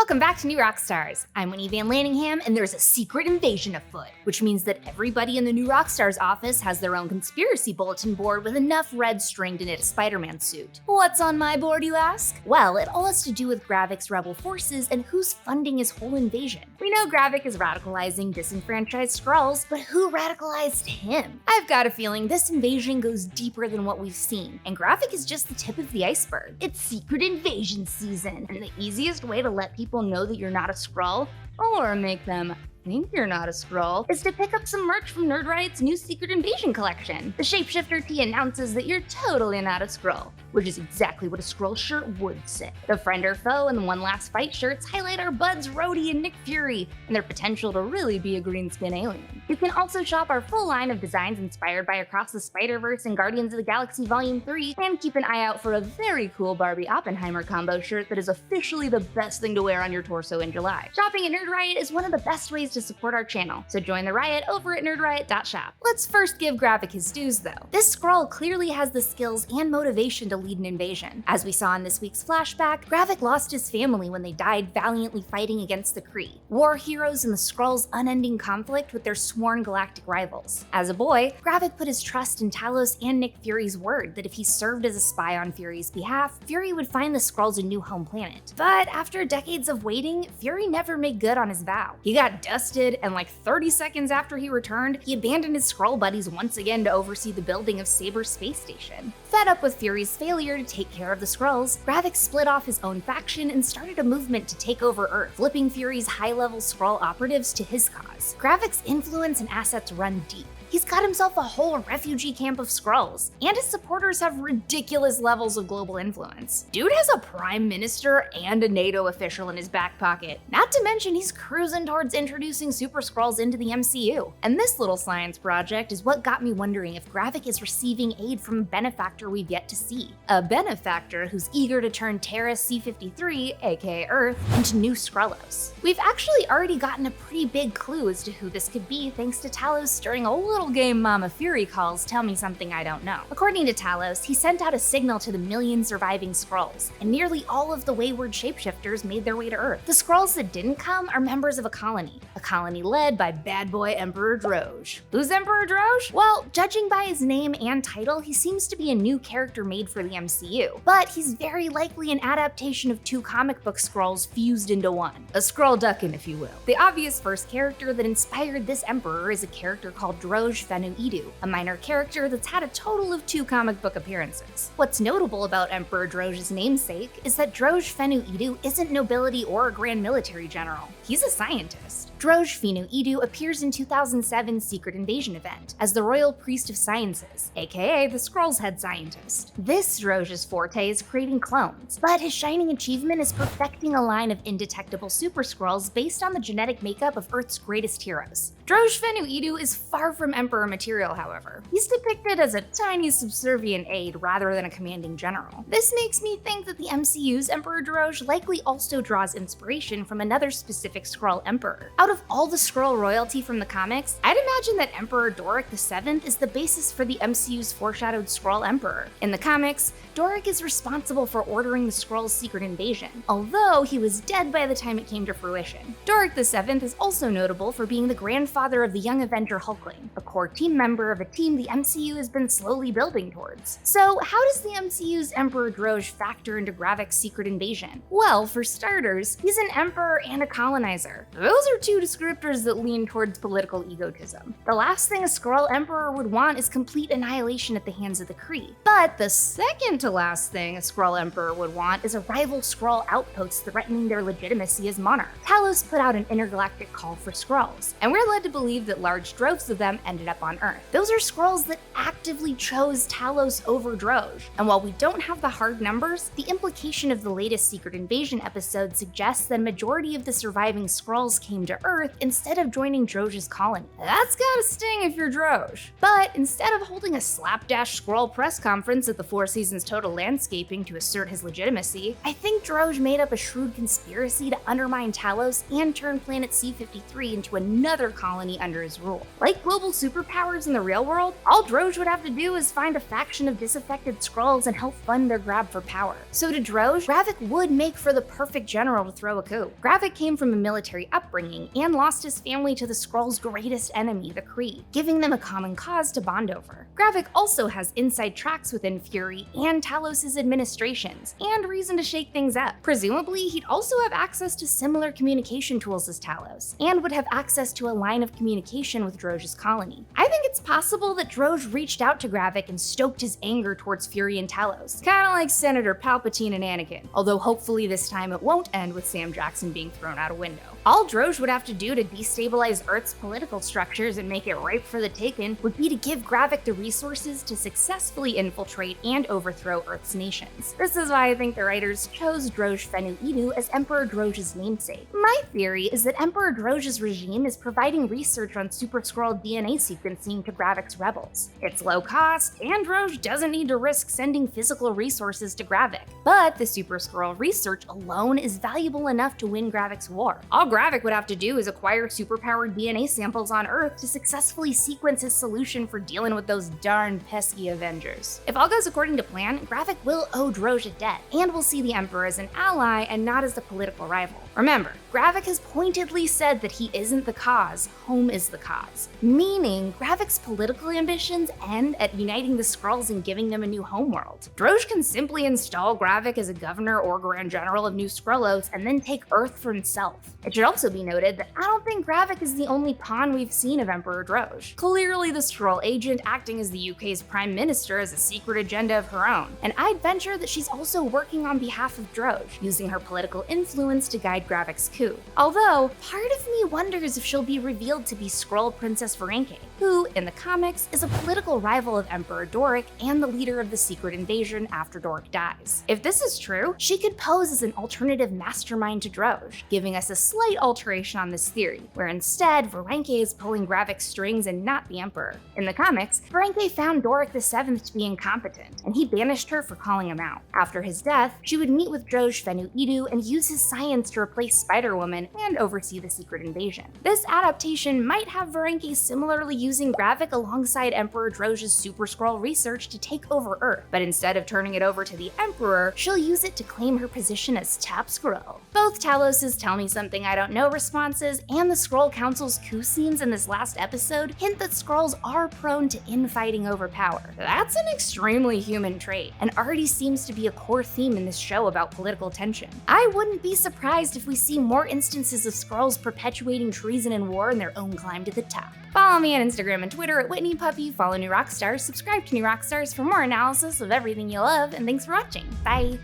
Welcome back to New Rockstars. I'm Whitney Van Laningham, and there's a secret invasion afoot, which means that everybody in the New Rockstars office has their own conspiracy bulletin board with enough red string to knit a Spider-Man suit. What's on my board, you ask? Well, it all has to do with Gravik's rebel forces and who's funding his whole invasion. We know Gravik is radicalizing disenfranchised Skrulls, but who radicalized him? I've got a feeling this invasion goes deeper than what we've seen, and Gravik is just the tip of the iceberg. It's secret invasion season, and the easiest way to let people know that you're not a Skrull, or make them think you're not a Skrull, is to pick up some merch from Nerd Riot's new Secret Invasion collection. The Shapeshifter tee announces that you're totally not a Skrull, which is exactly what a Skrull shirt would say. The Friend or Foe and the One Last Fight shirts highlight our buds Rhodey and Nick Fury and their potential to really be a green skin alien. You can also shop our full line of designs inspired by Across the Spider-Verse and Guardians of the Galaxy Volume 3, and keep an eye out for a very cool Barbie Oppenheimer combo shirt that is officially the best thing to wear on your torso in July. Shopping at Nerd Riot is one of the best ways to support our channel, so join the riot over at nerdriot.shop. Let's first give Gravik his dues though. This Skrull clearly has the skills and motivation to lead an invasion. As we saw in this week's flashback, Gravik lost his family when they died valiantly fighting against the Kree, war heroes in the Skrulls' unending conflict with their sworn galactic rivals. As a boy, Gravik put his trust in Talos and Nick Fury's word that if he served as a spy on Fury's behalf, Fury would find the Skrulls a new home planet. But after decades of waiting, Fury never made good on his vow. He got dusted, and like 30 seconds after he returned, he abandoned his Skrull buddies once again to oversee the building of Saber's space station. Fed up with Fury's failure to take care of the Skrulls, Gravik split off his own faction and started a movement to take over Earth, flipping Fury's high-level Skrull operatives to his cause. Gravik's influence and assets run deep. He's got himself a whole refugee camp of Skrulls, and his supporters have ridiculous levels of global influence. Dude has a prime minister and a NATO official in his back pocket. Not to mention he's cruising towards introducing Super Skrulls into the MCU. And this little science project is what got me wondering if Gravik is receiving aid from a benefactor we've yet to see. A benefactor who's eager to turn Terra C-53, aka Earth, into new Skrullos. We've actually already gotten a pretty big clue as to who this could be thanks to Talos stirring a little game Mama Fury calls Tell Me Something I Don't Know. According to Talos, he sent out a signal to the million surviving Skrulls, and nearly all of the wayward shapeshifters made their way to Earth. The Skrulls that didn't come are members of a colony led by bad boy Emperor Dro'ge. Who's Emperor Dro'ge? Well, judging by his name and title, he seems to be a new character made for the MCU, but he's very likely an adaptation of two comic book Skrulls fused into one. A Skrull duckin', if you will. The obvious first character that inspired this Emperor is a character called Dro'ge Fenu-Idu, a minor character that's had a total of 2 comic book appearances. What's notable about Emperor Dro'ge's namesake is that Dro'ge Fenu-Idu isn't nobility or a grand military general. He's a scientist. Dro'ge Fenu-Idu appears in 2007's Secret Invasion event as the Royal Priest of Sciences, aka the Skrulls' head scientist. This Dro'ge's forte is creating clones, but his shining achievement is perfecting a line of indetectable Super Skrulls based on the genetic makeup of Earth's greatest heroes. Dro'ge Fenu-Idu is far from Emperor material, however. He's depicted as a tiny subservient aide rather than a commanding general. This makes me think that the MCU's Emperor Dro'ge likely also draws inspiration from another specific Skrull emperor. Out of all the Skrull royalty from the comics, I'd imagine that Emperor Doric VII is the basis for the MCU's foreshadowed Skrull emperor. In the comics, Doric is responsible for ordering the Skrulls' secret invasion, although he was dead by the time it came to fruition. Doric VII is also notable for being the grandfather of the young Avenger Hulkling, a core team member of a team the MCU has been slowly building towards. So how does the MCU's Emperor Dro'ge factor into Gravik's secret invasion? Well, for starters, he's an emperor and a colonizer. Those are 2 descriptors that lean towards political egotism. The last thing a Skrull emperor would want is complete annihilation at the hands of the Kree. But the second to last thing a Skrull emperor would want is a rival Skrull outpost threatening their legitimacy as monarch. Talos put out an intergalactic call for Skrulls, and we're led to believe that large droves of them ended up on Earth. Those are Skrulls that actively chose Talos over Dro'ge, and while we don't have the hard numbers, the implication of the latest Secret Invasion episode suggests that a majority of the surviving Skrulls came to Earth instead of joining Dro'ge's colony. That's gotta sting if you're Dro'ge. But instead of holding a slapdash Skrull press conference at the Four Seasons Total Landscaping to assert his legitimacy, I think Dro'ge made up a shrewd conspiracy to undermine Talos and turn Planet C-53 into another colony under his rule. Like global superpowers in the real world, all Dro'ge would have to do is find a faction of disaffected Skrulls and help fund their grab for power. So to Dro'ge, Gravik would make for the perfect general to throw a coup. Gravik came from a military upbringing and lost his family to the Skrulls' greatest enemy, the Kree, giving them a common cause to bond over. Gravik also has inside tracks within Fury and Talos' administrations, and reason to shake things up. Presumably, he'd also have access to similar communication tools as Talos, and would have access to a line of communication with Dro'ge's colony. I think it's possible that Dro'ge reached out to Gravik and stoked his anger towards Fury and Talos, kinda like Senator Palpatine and Anakin, although hopefully this time it won't end with Sam Jackson being thrown out a window. All Dro'ge would have to do to destabilize Earth's political structures and make it ripe for the taken would be to give Gravik the resources to successfully infiltrate and overthrow Earth's nations. This is why I think the writers chose Dro'ge Fenu-Idu as Emperor Dro'ge's namesake. My theory is that Emperor Dro'ge's regime is providing research on Super Skrull DNA sequencing to Gravik's rebels. It's low cost, and Dro'ge doesn't need to risk sending physical resources to Gravik. But the Super Skrull research alone is valuable enough to win Gravik's war. All Gravik would have to do is acquire superpowered DNA samples on Earth to successfully sequence his solution for dealing with those darn pesky Avengers. If all goes according to plan, Gravik will owe Dro'ge a debt, and will see the Emperor as an ally and not as a political rival. Remember, Gravik has pointedly said that he isn't the cause, home is the cause. Meaning, Gravik's political ambitions end at uniting the Skrulls and giving them a new homeworld. Dro'ge can simply install Gravik as a governor or grand general of New Skrullos and then take Earth for himself. It should also be noted that I don't think Gravik is the only pawn we've seen of Emperor Dro'ge. Clearly the Skrull agent acting as the UK's Prime Minister has a secret agenda of her own, and I'd venture that she's also working on behalf of Dro'ge, using her political influence to guide Gravik's coup. Although, part of me wonders if she'll be revealed to be Skrull Princess Verenke, who, in the comics, is a political rival of Emperor Dro'ge and the leader of the secret invasion after Dro'ge dies. If this is true, she could pose as an alternative mastermind to Dro'ge, giving us a slight alteration on this theory, where instead Verenke is pulling Gravik's strings and not the Emperor. In the comics, Verenke found Dro'ge VII to be incompetent, and he banished her for calling him out. After his death, she would meet with Dro'ge Fenu-Idu and use his science to replace Spider-Woman and oversee the secret invasion. This adaptation might have Verenke similarly using Gravik alongside Emperor Dro'ge's Super Skrull research to take over Earth, but instead of turning it over to the Emperor, she'll use it to claim her position as top Skrull. Both Talos's Tell Me Something I Don't Know responses and the Skrull Council's coup scenes in this last episode hint that Skrulls are prone to infighting over power. That's an extremely human trait, and already seems to be a core theme in this show about political tension. I wouldn't be surprised if we see more instances of Skrulls perpetuating treason and war in their own climb to the top. Follow me on Instagram and Twitter at Whitney Puppy, follow New Rockstars, subscribe to New Rockstars for more analysis of everything you love, and thanks for watching. Bye!